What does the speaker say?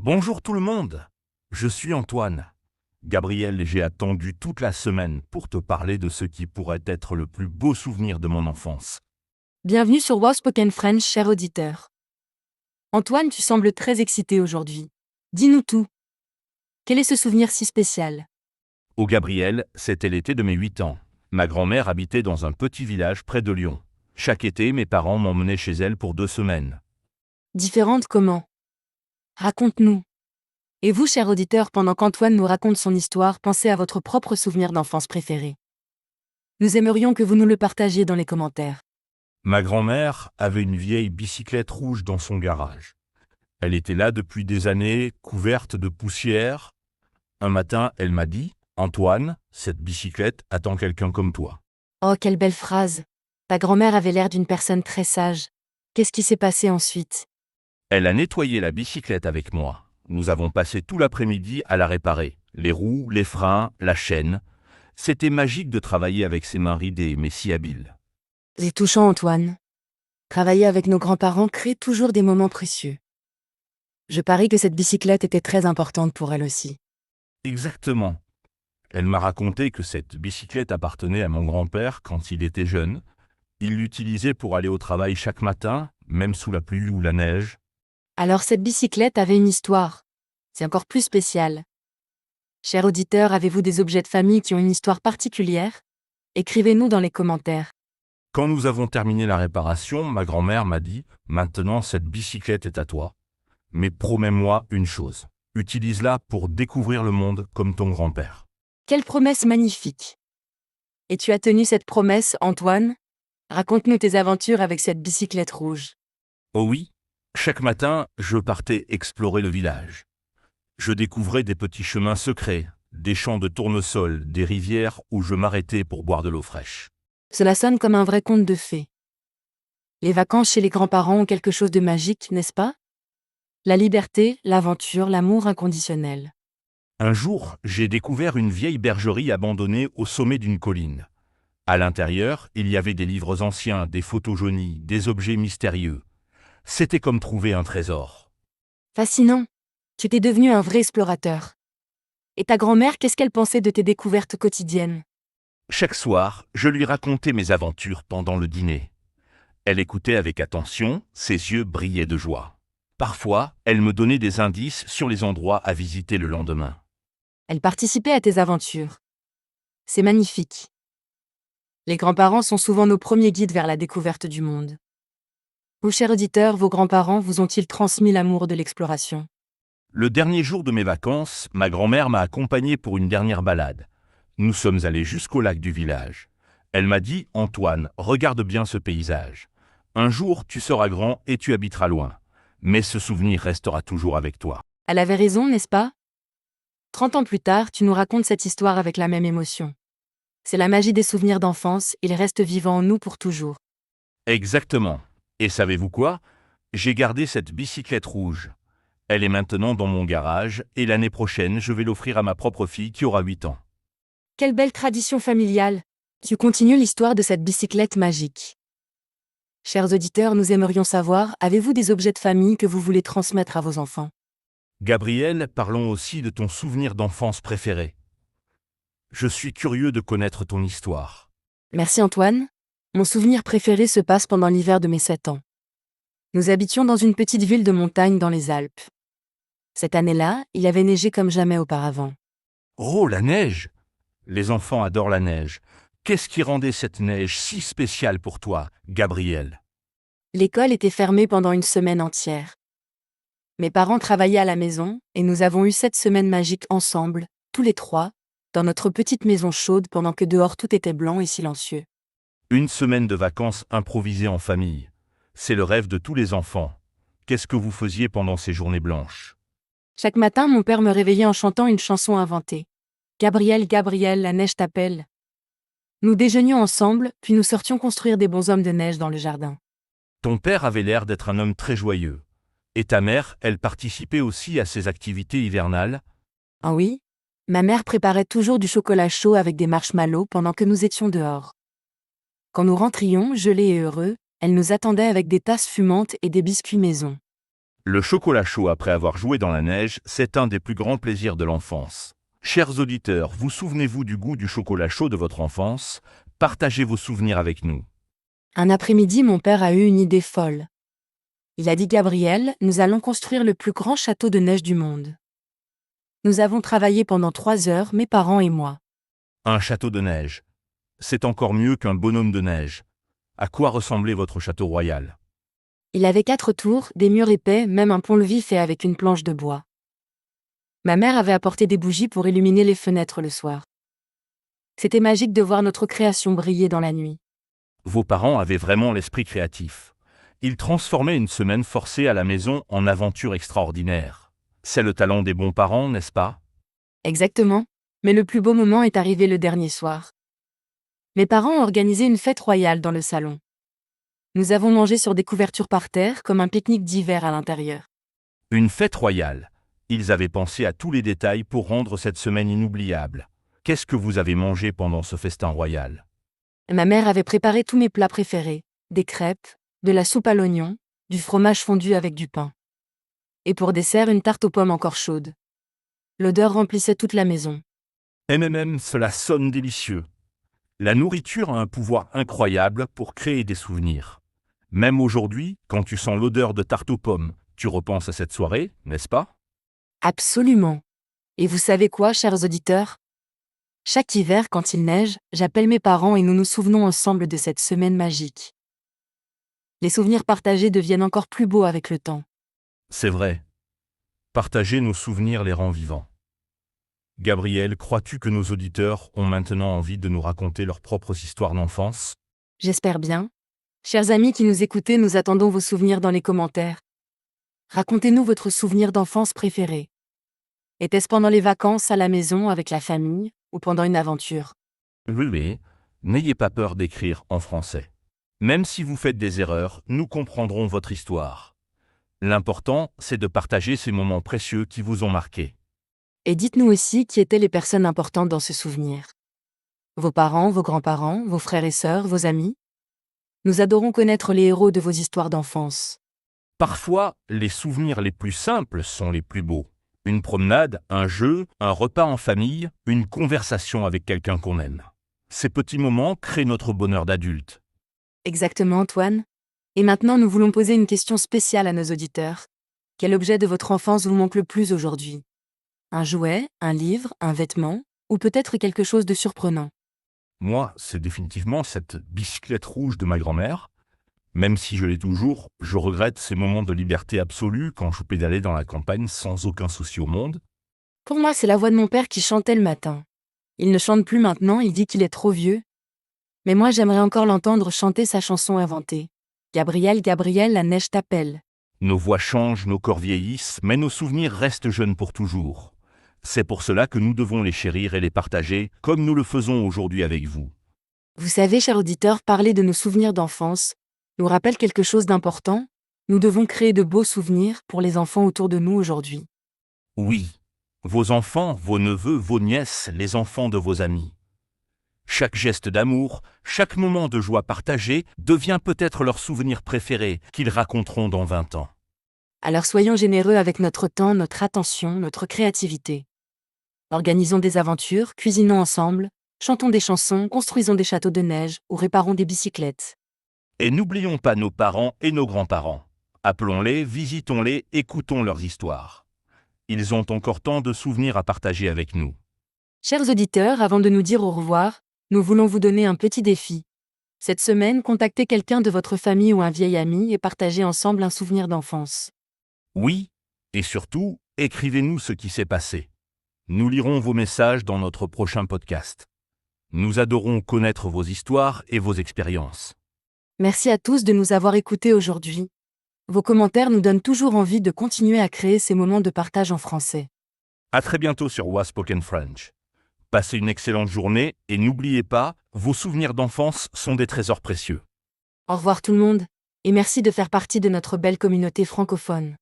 Bonjour tout le monde, je suis Antoine. Gabriel, j'ai attendu toute la semaine pour te parler de ce qui pourrait être le plus beau souvenir de mon enfance. Bienvenue sur Wow Spoken French, cher auditeur. Antoine, tu sembles très excité aujourd'hui. Dis-nous tout. Quel est ce souvenir si spécial? Au Gabriel, c'était l'été de mes 8 ans. Ma grand-mère habitait dans un petit village près de Lyon. Chaque été, mes parents m'emmenaient chez elle pour 2 semaines. Différente comment? Raconte-nous. Et vous, cher auditeur, pendant qu'Antoine nous raconte son histoire, pensez à votre propre souvenir d'enfance préféré. Nous aimerions que vous nous le partagiez dans les commentaires. Ma grand-mère avait une vieille bicyclette rouge dans son garage. Elle était là depuis des années, couverte de poussière. Un matin, elle m'a dit « Antoine, cette bicyclette attend quelqu'un comme toi ». Oh, quelle belle phrase. Ta grand-mère avait l'air d'une personne très sage. Qu'est-ce qui s'est passé ensuite? Elle a nettoyé la bicyclette avec moi. Nous avons passé tout l'après-midi à la réparer. Les roues, les freins, la chaîne. C'était magique de travailler avec ses mains ridées mais si habiles. C'est touchant, Antoine. Travailler avec nos grands-parents crée toujours des moments précieux. Je parie que cette bicyclette était très importante pour elle aussi. Exactement. Elle m'a raconté que cette bicyclette appartenait à mon grand-père quand il était jeune. Il l'utilisait pour aller au travail chaque matin, même sous la pluie ou la neige. Alors cette bicyclette avait une histoire. C'est encore plus spécial. Chers auditeurs, avez-vous des objets de famille qui ont une histoire particulière? Écrivez-nous dans les commentaires. Quand nous avons terminé la réparation, ma grand-mère m'a dit « Maintenant, cette bicyclette est à toi. Mais promets-moi une chose. Utilise-la pour découvrir le monde comme ton grand-père. » Quelle promesse magnifique! Et tu as tenu cette promesse, Antoine? Raconte-nous tes aventures avec cette bicyclette rouge. Oh oui, chaque matin, je partais explorer le village. Je découvrais des petits chemins secrets, des champs de tournesol, des rivières où je m'arrêtais pour boire de l'eau fraîche. Cela sonne comme un vrai conte de fées. Les vacances chez les grands-parents ont quelque chose de magique, n'est-ce pas? La liberté, l'aventure, l'amour inconditionnel. Un jour, j'ai découvert une vieille bergerie abandonnée au sommet d'une colline. À l'intérieur, il y avait des livres anciens, des photos jaunies, des objets mystérieux. C'était comme trouver un trésor. Fascinant. Tu t'es devenu un vrai explorateur. Et ta grand-mère, qu'est-ce qu'elle pensait de tes découvertes quotidiennes? Chaque soir, je lui racontais mes aventures pendant le dîner. Elle écoutait avec attention, ses yeux brillaient de joie. Parfois, elle me donnait des indices sur les endroits à visiter le lendemain. Elle participait à tes aventures. C'est magnifique. Les grands-parents sont souvent nos premiers guides vers la découverte du monde. Vous, chers auditeurs, vos grands-parents vous ont-ils transmis l'amour de l'exploration? Le dernier jour de mes vacances, ma grand-mère m'a accompagné pour une dernière balade. Nous sommes allés jusqu'au lac du village. Elle m'a dit « Antoine, regarde bien ce paysage. Un jour, tu seras grand et tu habiteras loin. Mais ce souvenir restera toujours avec toi. » Elle avait raison, n'est-ce pas? 30 ans plus tard, tu nous racontes cette histoire avec la même émotion. C'est la magie des souvenirs d'enfance, ils restent vivants en nous pour toujours. Exactement. Et savez-vous quoi? J'ai gardé cette bicyclette rouge. Elle est maintenant dans mon garage et l'année prochaine, je vais l'offrir à ma propre fille qui aura 8 ans. Quelle belle tradition familiale! Tu continues l'histoire de cette bicyclette magique. Chers auditeurs, nous aimerions savoir, avez-vous des objets de famille que vous voulez transmettre à vos enfants? Gabriel, parlons aussi de ton souvenir d'enfance préféré. Je suis curieux de connaître ton histoire. Merci Antoine. Mon souvenir préféré se passe pendant l'hiver de mes 7 ans. Nous habitions dans une petite ville de montagne dans les Alpes. Cette année-là, il avait neigé comme jamais auparavant. Oh, la neige! Les enfants adorent la neige. Qu'est-ce qui rendait cette neige si spéciale pour toi, Gabriel? L'école était fermée pendant une semaine entière. Mes parents travaillaient à la maison et nous avons eu cette semaine magique ensemble, tous les trois, dans notre petite maison chaude pendant que dehors tout était blanc et silencieux. Une semaine de vacances improvisées en famille. C'est le rêve de tous les enfants. Qu'est-ce que vous faisiez pendant ces journées blanches? Chaque matin, mon père me réveillait en chantant une chanson inventée. Gabriel, Gabriel, la neige t'appelle. Nous déjeunions ensemble, puis nous sortions construire des bonshommes de neige dans le jardin. Ton père avait l'air d'être un homme très joyeux. Et ta mère, elle participait aussi à ces activités hivernales? Ah oui? Ma mère préparait toujours du chocolat chaud avec des marshmallows pendant que nous étions dehors. Quand nous rentrions, gelés et heureux, elle nous attendait avec des tasses fumantes et des biscuits maison. Le chocolat chaud après avoir joué dans la neige, c'est un des plus grands plaisirs de l'enfance. Chers auditeurs, vous souvenez-vous du goût du chocolat chaud de votre enfance? Partagez vos souvenirs avec nous. Un après-midi, mon père a eu une idée folle. Il a dit: Gabriel, nous allons construire le plus grand château de neige du monde. Nous avons travaillé pendant 3 heures, mes parents et moi. Un château de neige. C'est encore mieux qu'un bonhomme de neige. À quoi ressemblait votre château royal? Il avait 4 tours, des murs épais, même un pont-levis fait avec une planche de bois. Ma mère avait apporté des bougies pour illuminer les fenêtres le soir. C'était magique de voir notre création briller dans la nuit. Vos parents avaient vraiment l'esprit créatif. Ils transformaient une semaine forcée à la maison en aventure extraordinaire. C'est le talent des bons parents, n'est-ce pas? Exactement, mais le plus beau moment est arrivé le dernier soir. Mes parents ont organisé une fête royale dans le salon. Nous avons mangé sur des couvertures par terre comme un pique-nique d'hiver à l'intérieur. Une fête royale. Ils avaient pensé à tous les détails pour rendre cette semaine inoubliable. Qu'est-ce que vous avez mangé pendant ce festin royal? Ma mère avait préparé tous mes plats préférés, des crêpes, de la soupe à l'oignon, du fromage fondu avec du pain. Et pour dessert, une tarte aux pommes encore chaude. L'odeur remplissait toute la maison. Cela sonne délicieux. La nourriture a un pouvoir incroyable pour créer des souvenirs. Même aujourd'hui, quand tu sens l'odeur de tarte aux pommes, tu repenses à cette soirée, n'est-ce pas? Absolument. Et vous savez quoi, chers auditeurs? Chaque hiver, quand il neige, j'appelle mes parents et nous nous souvenons ensemble de cette semaine magique. Les souvenirs partagés deviennent encore plus beaux avec le temps. C'est vrai. Partager nos souvenirs les rend vivants. Gabriel, crois-tu que nos auditeurs ont maintenant envie de nous raconter leurs propres histoires d'enfance? J'espère bien. Chers amis qui nous écoutez, nous attendons vos souvenirs dans les commentaires. Racontez-nous votre souvenir d'enfance préféré. Était-ce pendant les vacances à la maison avec la famille ou pendant une aventure? Oui, n'ayez pas peur d'écrire en français. Même si vous faites des erreurs, nous comprendrons votre histoire. L'important, c'est de partager ces moments précieux qui vous ont marqué. Et dites-nous aussi qui étaient les personnes importantes dans ce souvenir. Vos parents, vos grands-parents, vos frères et sœurs, vos amis? Nous adorons connaître les héros de vos histoires d'enfance. Parfois, les souvenirs les plus simples sont les plus beaux. Une promenade, un jeu, un repas en famille, une conversation avec quelqu'un qu'on aime. Ces petits moments créent notre bonheur d'adulte. Exactement, Antoine. Et maintenant, nous voulons poser une question spéciale à nos auditeurs. Quel objet de votre enfance vous manque le plus aujourd'hui? Un jouet, un livre, un vêtement, ou peut-être quelque chose de surprenant? Moi, c'est définitivement cette bicyclette rouge de ma grand-mère. Même si je l'ai toujours, je regrette ces moments de liberté absolue quand je pédalais dans la campagne sans aucun souci au monde. Pour moi, c'est la voix de mon père qui chantait le matin. Il ne chante plus maintenant, il dit qu'il est trop vieux. Mais moi, j'aimerais encore l'entendre chanter sa chanson inventée. Gabriel, Gabriel, la neige t'appelle. Nos voix changent, nos corps vieillissent, mais nos souvenirs restent jeunes pour toujours. C'est pour cela que nous devons les chérir et les partager, comme nous le faisons aujourd'hui avec vous. Vous savez, cher auditeur, parler de nos souvenirs d'enfance nous rappelle quelque chose d'important. Nous devons créer de beaux souvenirs pour les enfants autour de nous aujourd'hui. Oui, vos enfants, vos neveux, vos nièces, les enfants de vos amis. Chaque geste d'amour, chaque moment de joie partagé devient peut-être leur souvenir préféré qu'ils raconteront dans 20 ans. Alors soyons généreux avec notre temps, notre attention, notre créativité. Organisons des aventures, cuisinons ensemble, chantons des chansons, construisons des châteaux de neige ou réparons des bicyclettes. Et n'oublions pas nos parents et nos grands-parents. Appelons-les, visitons-les, écoutons leurs histoires. Ils ont encore tant de souvenirs à partager avec nous. Chers auditeurs, avant de nous dire au revoir, nous voulons vous donner un petit défi. Cette semaine, contactez quelqu'un de votre famille ou un vieil ami et partagez ensemble un souvenir d'enfance. Oui, et surtout, écrivez-nous ce qui s'est passé. Nous lirons vos messages dans notre prochain podcast. Nous adorons connaître vos histoires et vos expériences. Merci à tous de nous avoir écoutés aujourd'hui. Vos commentaires nous donnent toujours envie de continuer à créer ces moments de partage en français. À très bientôt sur Was Spoken French. Passez une excellente journée et n'oubliez pas, vos souvenirs d'enfance sont des trésors précieux. Au revoir tout le monde, et merci de faire partie de notre belle communauté francophone.